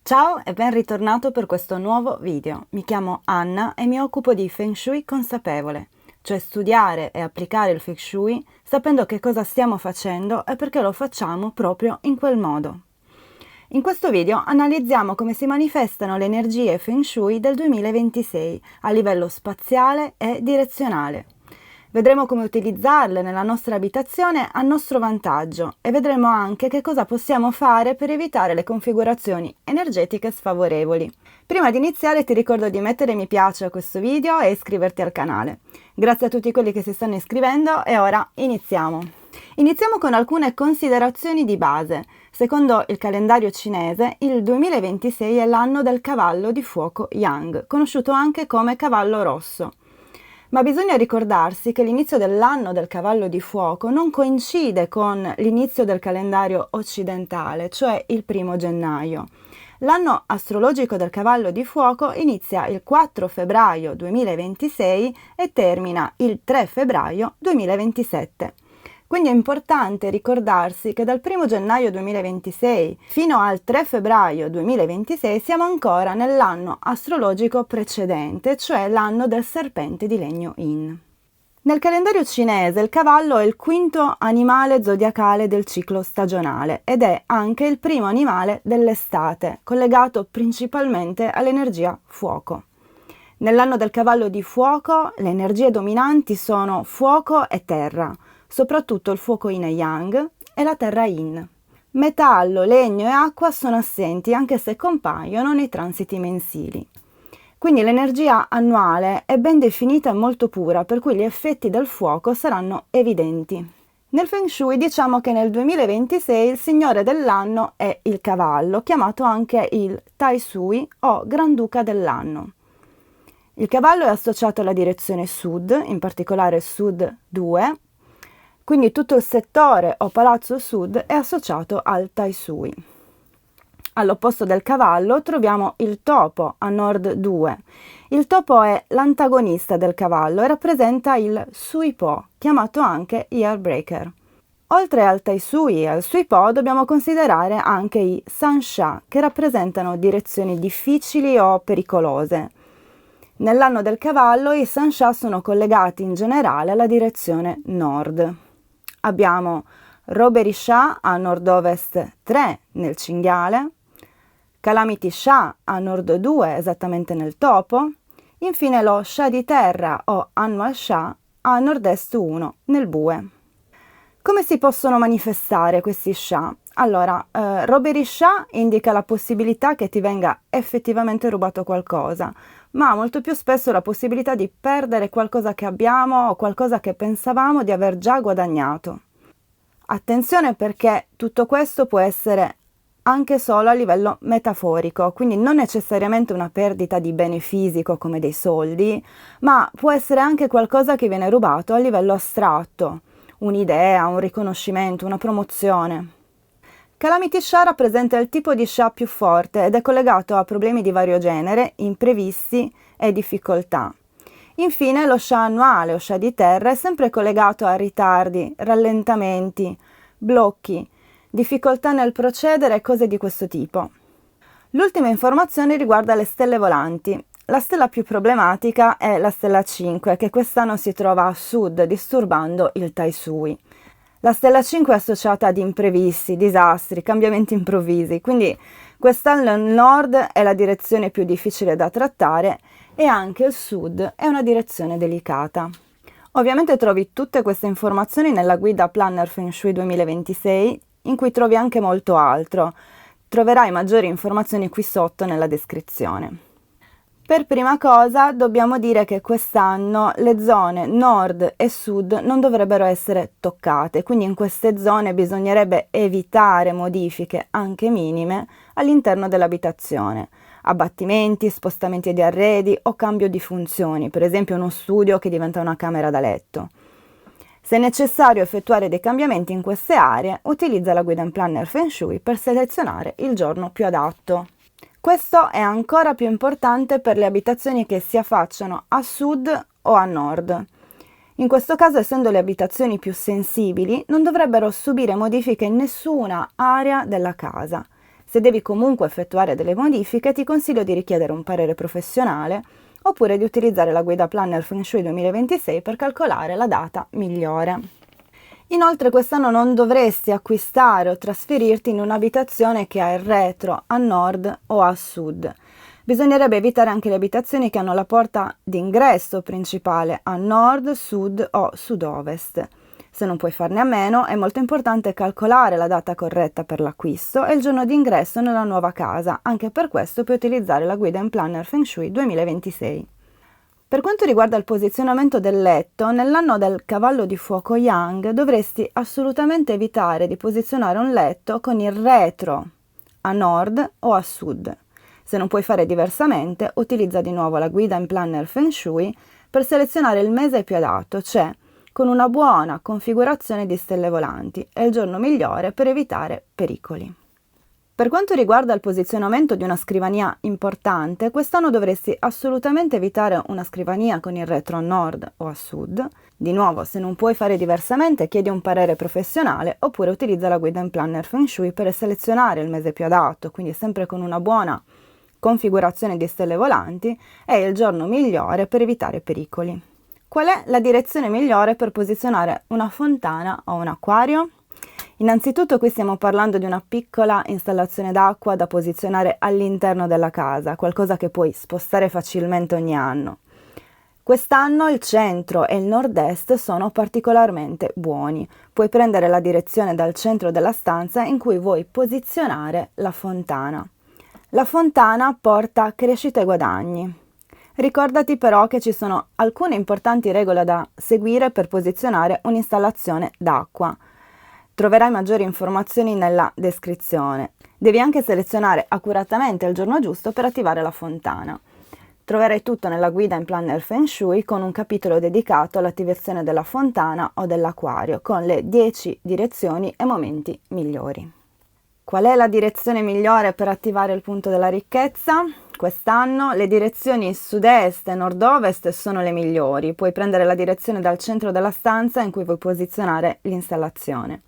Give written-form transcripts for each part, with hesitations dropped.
Ciao e ben ritornato per questo nuovo video. Mi chiamo Anna e mi occupo di Feng Shui consapevole, cioè studiare e applicare il Feng Shui sapendo che cosa stiamo facendo e perché lo facciamo proprio in quel modo. In questo video analizziamo come si manifestano le energie Feng Shui del 2026 a livello spaziale e direzionale. Vedremo come utilizzarle nella nostra abitazione a nostro vantaggio e vedremo anche che cosa possiamo fare per evitare le configurazioni energetiche sfavorevoli. Prima di iniziare ti ricordo di mettere mi piace a questo video e iscriverti al canale. Grazie a tutti quelli che si stanno iscrivendo e ora iniziamo. Iniziamo con alcune considerazioni di base. Secondo il calendario cinese, il 2026 è l'anno del cavallo di fuoco Yang, conosciuto anche come cavallo rosso. Ma bisogna ricordarsi che l'inizio dell'anno del cavallo di fuoco non coincide con l'inizio del calendario occidentale, cioè il 1° gennaio. L'anno astrologico del cavallo di fuoco inizia il 4 febbraio 2026 e termina il 3 febbraio 2027. Quindi è importante ricordarsi che dal 1° gennaio 2026 fino al 3 febbraio 2026 siamo ancora nell'anno astrologico precedente, cioè l'anno del serpente di legno Yin. Nel calendario cinese il cavallo è il quinto animale zodiacale del ciclo stagionale ed è anche il primo animale dell'estate, collegato principalmente all'energia fuoco. Nell'anno del cavallo di fuoco le energie dominanti sono fuoco e terra, soprattutto il fuoco yin e yang e la terra yin. Metallo, legno e acqua sono assenti anche se compaiono nei transiti mensili. Quindi l'energia annuale è ben definita e molto pura, per cui gli effetti del fuoco saranno evidenti. Nel Feng Shui diciamo che nel 2026 il signore dell'anno è il cavallo, chiamato anche il Tai Sui o Granduca dell'anno. Il cavallo è associato alla direzione sud, in particolare sud 2, quindi tutto il settore o palazzo sud è associato al Tai Sui. All'opposto del cavallo troviamo il topo a nord 2. Il topo è l'antagonista del cavallo e rappresenta il Sui Po, chiamato anche Ear Breaker. Oltre al Tai Sui e al Sui Po dobbiamo considerare anche i San Sha, che rappresentano direzioni difficili o pericolose. Nell'anno del cavallo i San Sha sono collegati in generale alla direzione nord. Abbiamo Roberi Sha a nord-ovest 3 nel cinghiale, Calamity Sha a nord 2 esattamente nel topo, infine lo Sha di terra o Annual Sha a nord-est 1 nel bue. Come si possono manifestare questi Sha? Allora, Roberi Sha indica la possibilità che ti venga effettivamente rubato qualcosa, ma molto più spesso la possibilità di perdere qualcosa che abbiamo o qualcosa che pensavamo di aver già guadagnato. Attenzione perché tutto questo può essere anche solo a livello metaforico, quindi non necessariamente una perdita di bene fisico come dei soldi, ma può essere anche qualcosa che viene rubato a livello astratto, un'idea, un riconoscimento, una promozione. Calamity Sha rappresenta il tipo di Sha più forte ed è collegato a problemi di vario genere, imprevisti e difficoltà. Infine lo Sha annuale o Sha di terra è sempre collegato a ritardi, rallentamenti, blocchi, difficoltà nel procedere e cose di questo tipo. L'ultima informazione riguarda le stelle volanti. La stella più problematica è la stella 5, che quest'anno si trova a sud, disturbando il Tai Sui. La stella 5 è associata ad imprevisti, disastri, cambiamenti improvvisi, quindi quest'anno il nord è la direzione più difficile da trattare e anche il sud è una direzione delicata. Ovviamente trovi tutte queste informazioni nella guida Planner Feng Shui 2026, in cui trovi anche molto altro. Troverai maggiori informazioni qui sotto nella descrizione. Per prima cosa dobbiamo dire che quest'anno le zone nord e sud non dovrebbero essere toccate, quindi in queste zone bisognerebbe evitare modifiche anche minime all'interno dell'abitazione, abbattimenti, spostamenti di arredi o cambio di funzioni, per esempio uno studio che diventa una camera da letto. Se è necessario effettuare dei cambiamenti in queste aree, utilizza la guida in Planner Feng Shui per selezionare il giorno più adatto. Questo è ancora più importante per le abitazioni che si affacciano a sud o a nord. In questo caso, essendo le abitazioni più sensibili, non dovrebbero subire modifiche in nessuna area della casa. Se devi comunque effettuare delle modifiche, ti consiglio di richiedere un parere professionale oppure di utilizzare la guida Planner Feng Shui 2026 per calcolare la data migliore. Inoltre quest'anno non dovresti acquistare o trasferirti in un'abitazione che ha il retro a nord o a sud. Bisognerebbe evitare anche le abitazioni che hanno la porta d'ingresso principale a nord, sud o sud-ovest. Se non puoi farne a meno, è molto importante calcolare la data corretta per l'acquisto e il giorno di ingresso nella nuova casa. Anche per questo puoi utilizzare la guida in Planner Feng Shui 2026. Per quanto riguarda il posizionamento del letto, nell'anno del cavallo di fuoco Yang dovresti assolutamente evitare di posizionare un letto con il retro a nord o a sud. Se non puoi fare diversamente, utilizza di nuovo la guida in Planner Feng Shui per selezionare il mese più adatto, cioè con una buona configurazione di stelle volanti, è il giorno migliore per evitare pericoli. Per quanto riguarda il posizionamento di una scrivania importante, quest'anno dovresti assolutamente evitare una scrivania con il retro a nord o a sud. Di nuovo, se non puoi fare diversamente, chiedi un parere professionale oppure utilizza la guida in Planner Feng Shui per selezionare il mese più adatto, quindi sempre con una buona configurazione di stelle volanti, è il giorno migliore per evitare pericoli. Qual è la direzione migliore per posizionare una fontana o un acquario? Innanzitutto qui stiamo parlando di una piccola installazione d'acqua da posizionare all'interno della casa, qualcosa che puoi spostare facilmente ogni anno. Quest'anno il centro e il nord-est sono particolarmente buoni. Puoi prendere la direzione dal centro della stanza in cui vuoi posizionare la fontana. La fontana porta crescita e guadagni. Ricordati però che ci sono alcune importanti regole da seguire per posizionare un'installazione d'acqua. Troverai maggiori informazioni nella descrizione. Devi anche selezionare accuratamente il giorno giusto per attivare la fontana. Troverai tutto nella guida in Planner Feng Shui con un capitolo dedicato all'attivazione della fontana o dell'acquario, con le 10 direzioni e momenti migliori. Qual è la direzione migliore per attivare il punto della ricchezza? Quest'anno le direzioni sud-est e nord-ovest sono le migliori. Puoi prendere la direzione dal centro della stanza in cui vuoi posizionare l'installazione.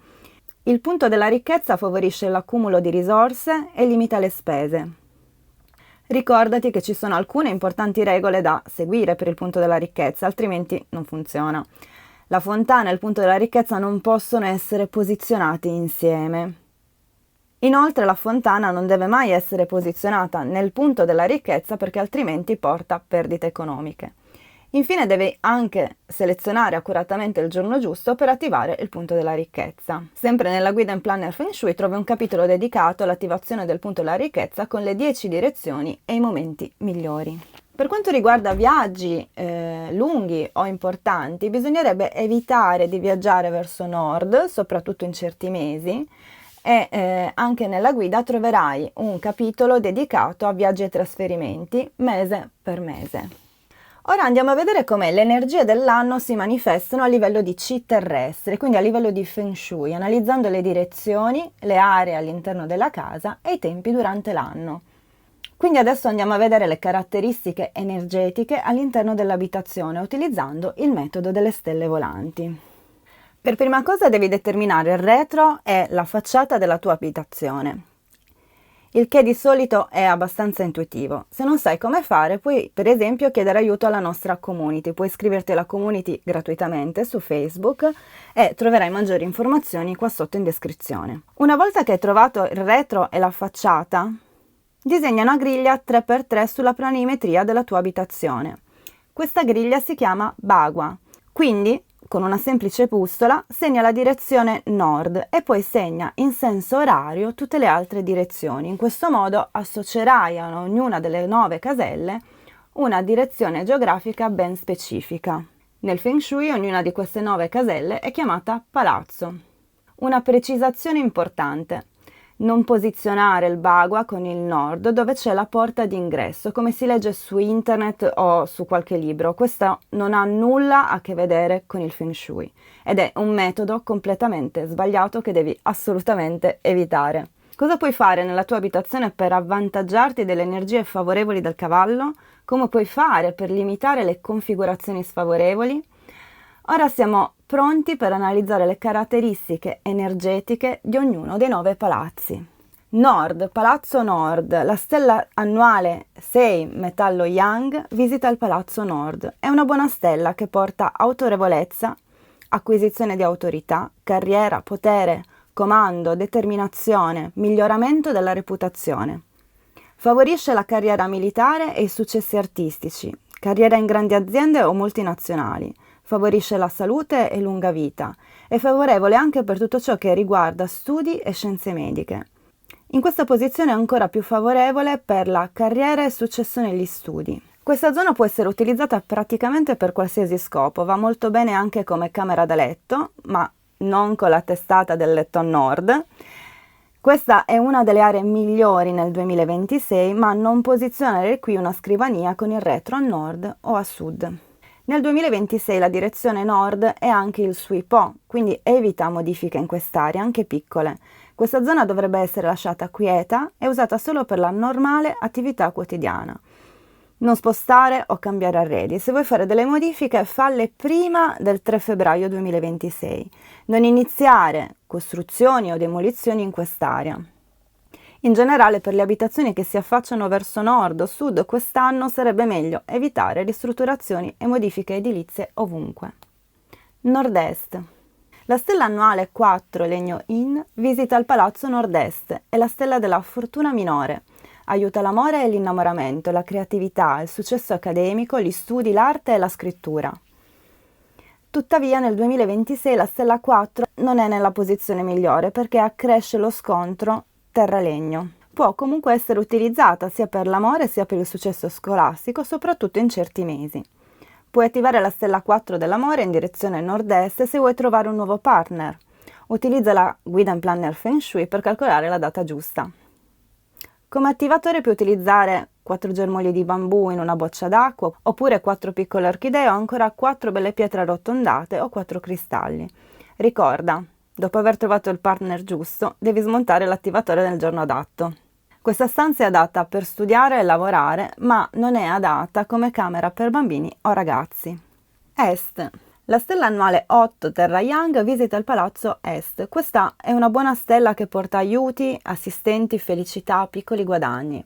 Il punto della ricchezza favorisce l'accumulo di risorse e limita le spese. Ricordati che ci sono alcune importanti regole da seguire per il punto della ricchezza, altrimenti non funziona. La fontana e il punto della ricchezza non possono essere posizionati insieme. Inoltre la fontana non deve mai essere posizionata nel punto della ricchezza perché altrimenti porta perdite economiche. Infine devi anche selezionare accuratamente il giorno giusto per attivare il punto della ricchezza. Sempre nella guida in Planner Feng Shui trovi un capitolo dedicato all'attivazione del punto della ricchezza con le 10 direzioni e i momenti migliori. Per quanto riguarda viaggi lunghi o importanti, bisognerebbe evitare di viaggiare verso nord, soprattutto in certi mesi, e anche nella guida troverai un capitolo dedicato a viaggi e trasferimenti mese per mese. Ora andiamo a vedere come le energie dell'anno si manifestano a livello di Qi terrestre, quindi a livello di Feng Shui, analizzando le direzioni, le aree all'interno della casa e i tempi durante l'anno. Quindi adesso andiamo a vedere le caratteristiche energetiche all'interno dell'abitazione utilizzando il metodo delle stelle volanti. Per prima cosa devi determinare il retro e la facciata della tua abitazione, il che di solito è abbastanza intuitivo. Se non sai come fare, puoi per esempio chiedere aiuto alla nostra community. Puoi iscriverti alla community gratuitamente su Facebook e troverai maggiori informazioni qua sotto in descrizione. Una volta che hai trovato il retro e la facciata, disegna una griglia 3x3 sulla planimetria della tua abitazione. Questa griglia si chiama Bagua, quindi con una semplice bussola segna la direzione nord e poi segna in senso orario tutte le altre direzioni. In questo modo associerai a ognuna delle 9 caselle una direzione geografica ben specifica. Nel Feng Shui ognuna di queste 9 caselle è chiamata palazzo. Una precisazione importante: non posizionare il Bagua con il nord dove c'è la porta d'ingresso, come si legge su internet o su qualche libro. Questo non ha nulla a che vedere con il Feng Shui ed è un metodo completamente sbagliato che devi assolutamente evitare. Cosa puoi fare nella tua abitazione per avvantaggiarti delle energie favorevoli del cavallo? Come puoi fare per limitare le configurazioni sfavorevoli? Ora siamo pronti per analizzare le caratteristiche energetiche di ognuno dei 9 palazzi. Nord, Palazzo Nord, la stella annuale 6 Metallo Yang visita il Palazzo Nord. È una buona stella che porta autorevolezza, acquisizione di autorità, carriera, potere, comando, determinazione, miglioramento della reputazione. Favorisce la carriera militare e i successi artistici, carriera in grandi aziende o multinazionali. Favorisce la salute e lunga vita. È favorevole anche per tutto ciò che riguarda studi e scienze mediche. In questa posizione è ancora più favorevole per la carriera e successo negli studi. Questa zona può essere utilizzata praticamente per qualsiasi scopo, va molto bene anche come camera da letto, ma non con la testata del letto a nord. Questa è una delle aree migliori nel 2026, ma non posizionare qui una scrivania con il retro a nord o a sud. Nel 2026 la direzione nord è anche il sui po', quindi evita modifiche in quest'area, anche piccole. Questa zona dovrebbe essere lasciata quieta e usata solo per la normale attività quotidiana. Non spostare o cambiare arredi. Se vuoi fare delle modifiche, falle prima del 3 febbraio 2026. Non iniziare costruzioni o demolizioni in quest'area. In generale, per le abitazioni che si affacciano verso nord o sud, quest'anno sarebbe meglio evitare ristrutturazioni e modifiche edilizie ovunque. Nord-est. La stella annuale 4 Legno In visita il palazzo nord-est, è la stella della fortuna minore. Aiuta l'amore e l'innamoramento, la creatività, il successo accademico, gli studi, l'arte e la scrittura. Tuttavia nel 2026 la stella 4 non è nella posizione migliore perché accresce lo scontro terra-legno. Può comunque essere utilizzata sia per l'amore sia per il successo scolastico, soprattutto in certi mesi. Puoi attivare la stella 4 dell'amore in direzione nord-est se vuoi trovare un nuovo partner. Utilizza la guida in planner Feng Shui per calcolare la data giusta. Come attivatore puoi utilizzare 4 germogli di bambù in una boccia d'acqua, oppure 4 piccole orchidee o ancora 4 belle pietre arrotondate o 4 cristalli. Ricorda, dopo aver trovato il partner giusto, devi smontare l'attivatore nel giorno adatto. Questa stanza è adatta per studiare e lavorare, ma non è adatta come camera per bambini o ragazzi. Est. La stella annuale 8 Terra Yang visita il palazzo Est. Questa è una buona stella che porta aiuti, assistenti, felicità, piccoli guadagni.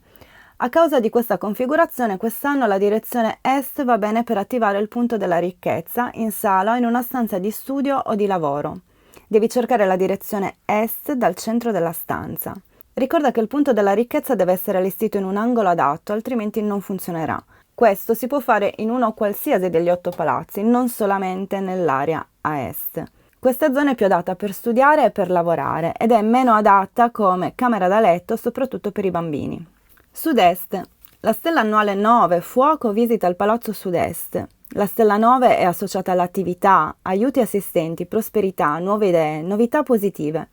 A causa di questa configurazione, quest'anno la direzione Est va bene per attivare il punto della ricchezza in sala o in una stanza di studio o di lavoro. Devi cercare la direzione Est dal centro della stanza. Ricorda che il punto della ricchezza deve essere allestito in un angolo adatto, altrimenti non funzionerà. Questo si può fare in uno qualsiasi degli 8 palazzi, non solamente nell'area a est. Questa zona è più adatta per studiare e per lavorare ed è meno adatta come camera da letto, soprattutto per i bambini. Sud-est. La stella annuale 9 Fuoco visita il palazzo sud-est. La stella 9 è associata all'attività, aiuti assistenti, prosperità, nuove idee, novità positive.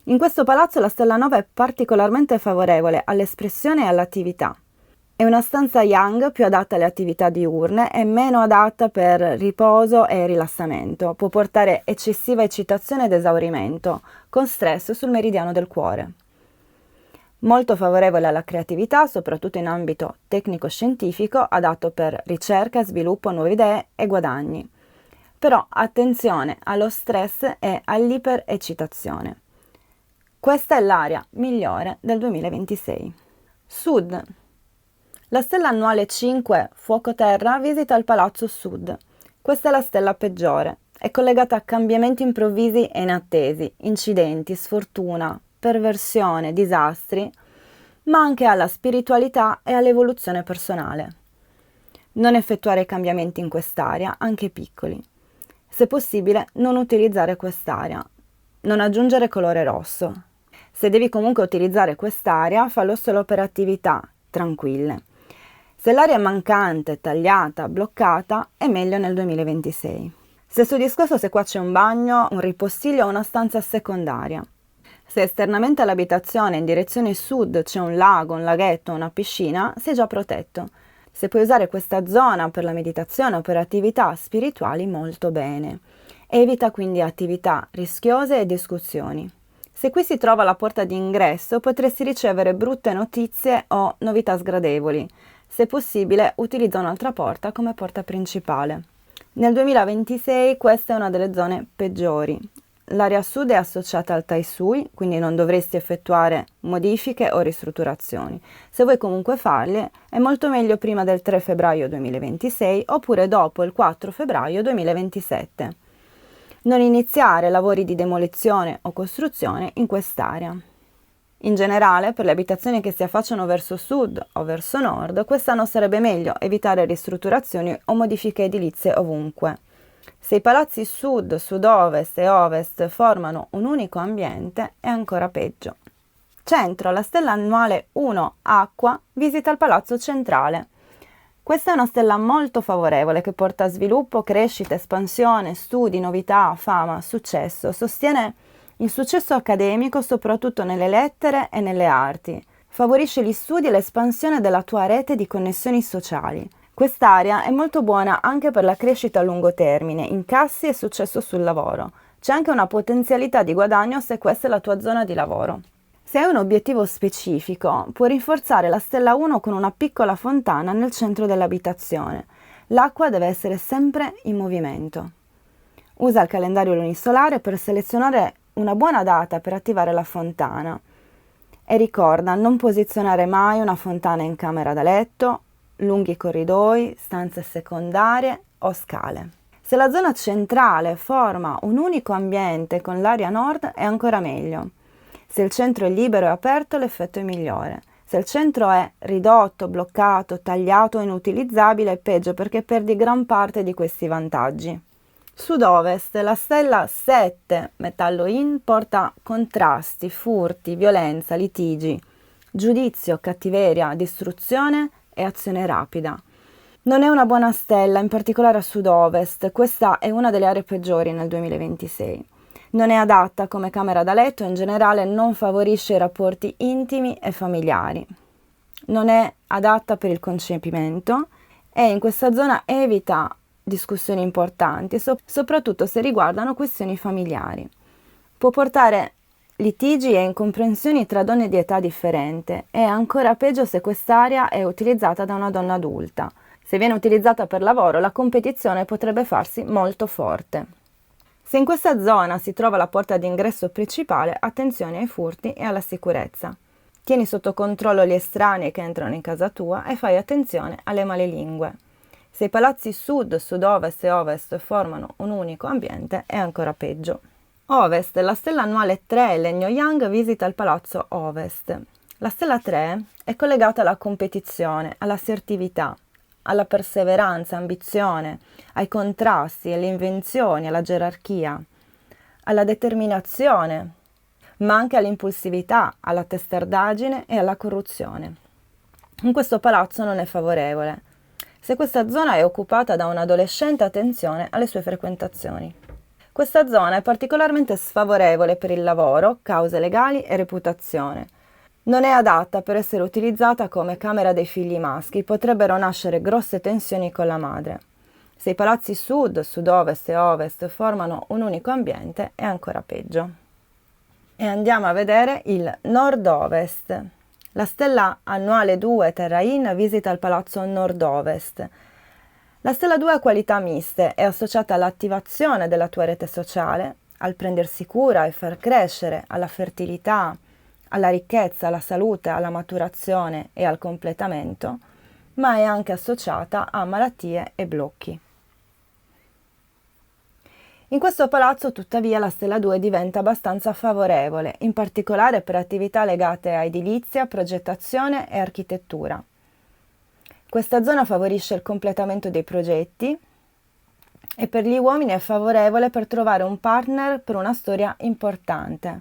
In questo palazzo la stella 9 è particolarmente favorevole all'espressione e all'attività. È una stanza yang più adatta alle attività diurne e meno adatta per riposo e rilassamento. Può portare eccessiva eccitazione ed esaurimento, con stress sul meridiano del cuore. Molto favorevole alla creatività, soprattutto in ambito tecnico-scientifico, adatto per ricerca, sviluppo, nuove idee e guadagni. Però attenzione allo stress e all'ipereccitazione. Questa è l'area migliore del 2026. Sud. La stella annuale 5 Fuoco Terra visita il palazzo Sud. Questa è la stella peggiore. È collegata a cambiamenti improvvisi e inattesi, incidenti, sfortuna, perversione, disastri, ma anche alla spiritualità e all'evoluzione personale. Non effettuare cambiamenti in quest'area, anche piccoli. Se possibile, non utilizzare quest'area. Non aggiungere colore rosso. Se devi comunque utilizzare quest'area, fallo solo per attività tranquille. Se l'area è mancante, tagliata, bloccata, è meglio nel 2026. Stesso discorso se qua c'è un bagno, un ripostiglio o una stanza secondaria. Se esternamente all'abitazione in direzione sud c'è un lago, un laghetto o una piscina, sei già protetto. Se puoi usare questa zona per la meditazione o per attività spirituali, molto bene. Evita quindi attività rischiose e discussioni. Se qui si trova la porta d'ingresso, potresti ricevere brutte notizie o novità sgradevoli. Se possibile, utilizza un'altra porta come porta principale. Nel 2026 questa è una delle zone peggiori. l'area sud è associata al Taisui, quindi non dovresti effettuare modifiche o ristrutturazioni. Se vuoi comunque farle, è molto meglio prima del 3 febbraio 2026 oppure dopo il 4 febbraio 2027. Non iniziare lavori di demolizione o costruzione in quest'area. In generale, per le abitazioni che si affacciano verso sud o verso nord, quest'anno sarebbe meglio evitare ristrutturazioni o modifiche edilizie ovunque. Se i palazzi sud, sud-ovest e ovest formano un unico ambiente, è ancora peggio. Centro, la stella annuale 1 Acqua visita il palazzo centrale. Questa è una stella molto favorevole che porta sviluppo, crescita, espansione, studi, novità, fama, successo. Sostiene il successo accademico soprattutto nelle lettere e nelle arti. Favorisce gli studi e l'espansione della tua rete di connessioni sociali. Quest'area è molto buona anche per la crescita a lungo termine, incassi e successo sul lavoro. C'è anche una potenzialità di guadagno se questa è la tua zona di lavoro. Se hai un obiettivo specifico, puoi rinforzare la stella 1 con una piccola fontana nel centro dell'abitazione. L'acqua deve essere sempre in movimento. Usa il calendario lunisolare per selezionare una buona data per attivare la fontana. E ricorda, non posizionare mai una fontana in camera da letto, lunghi corridoi, stanze secondarie o scale. Se la zona centrale forma un unico ambiente con l'area nord è ancora meglio. Se il centro è libero e aperto l'effetto è migliore. Se il centro è ridotto, bloccato, tagliato o inutilizzabile è peggio perché perdi gran parte di questi vantaggi. Sud-ovest, la stella 7 metallo Yin porta contrasti, furti, violenza, litigi, giudizio, cattiveria, distruzione e azione rapida. Non è una buona stella, in particolare a sud-ovest, questa è una delle aree peggiori nel 2026. Non è adatta come camera da letto e in generale non favorisce i rapporti intimi e familiari. Non è adatta per il concepimento e in questa zona evita discussioni importanti, soprattutto se riguardano questioni familiari. Può portare litigi e incomprensioni tra donne di età differente e ancora peggio se quest'area è utilizzata da una donna adulta. Se viene utilizzata per lavoro, la competizione potrebbe farsi molto forte. Se in questa zona si trova la porta d'ingresso principale, attenzione ai furti e alla sicurezza. Tieni sotto controllo gli estranei che entrano in casa tua e fai attenzione alle malelingue. Se i palazzi sud, sud-ovest e ovest formano un unico ambiente, è ancora peggio. Ovest, la stella annuale 3 Legno Yang visita il palazzo ovest. La stella 3 è collegata alla competizione, all'assertività, alla perseveranza, ambizione, ai contrasti, alle invenzioni, alla gerarchia, alla determinazione, ma anche all'impulsività, alla testardaggine e alla corruzione. In questo palazzo non è favorevole. Se questa zona è occupata da un adolescente, attenzione alle sue frequentazioni. Questa zona è particolarmente sfavorevole per il lavoro, cause legali e reputazione. Non è adatta per essere utilizzata come camera dei figli maschi, potrebbero nascere grosse tensioni con la madre. Se i palazzi sud, sud-ovest e ovest formano un unico ambiente, è ancora peggio. E andiamo a vedere il nord-ovest. La stella annuale 2 Terra Yin visita il palazzo nord-ovest. La stella 2 ha qualità miste, è associata all'attivazione della tua rete sociale, al prendersi cura e far crescere, alla fertilità, alla ricchezza, alla salute, alla maturazione e al completamento, ma è anche associata a malattie e blocchi. In questo palazzo, tuttavia, la stella 2 diventa abbastanza favorevole, in particolare per attività legate a edilizia, progettazione e architettura. Questa zona favorisce il completamento dei progetti e per gli uomini è favorevole per trovare un partner per una storia importante.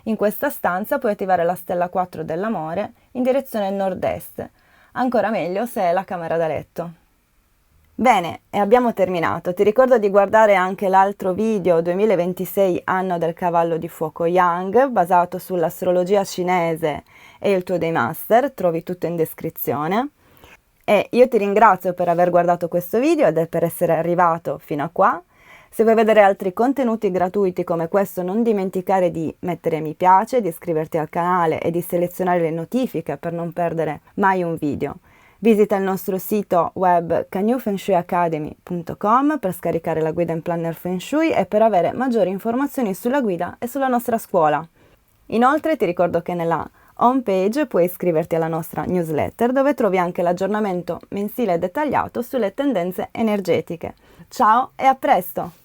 In questa stanza puoi attivare la stella 4 dell'amore in direzione nord-est, ancora meglio se è la camera da letto. Bene, e abbiamo terminato. Ti ricordo di guardare anche l'altro video 2026 anno del cavallo di fuoco Yang, basato sull'astrologia cinese e il tuo Day Master, trovi tutto in descrizione. E io ti ringrazio per aver guardato questo video ed per essere arrivato fino a qua. Se vuoi vedere altri contenuti gratuiti come questo, non dimenticare di mettere mi piace, di iscriverti al canale e di selezionare le notifiche per non perdere mai un video. Visita il nostro sito web canufengshuiacademy.com per scaricare la guida in planner Feng Shui e per avere maggiori informazioni sulla guida e sulla nostra scuola. Inoltre ti ricordo che nella home page puoi iscriverti alla nostra newsletter dove trovi anche l'aggiornamento mensile dettagliato sulle tendenze energetiche. Ciao e a presto!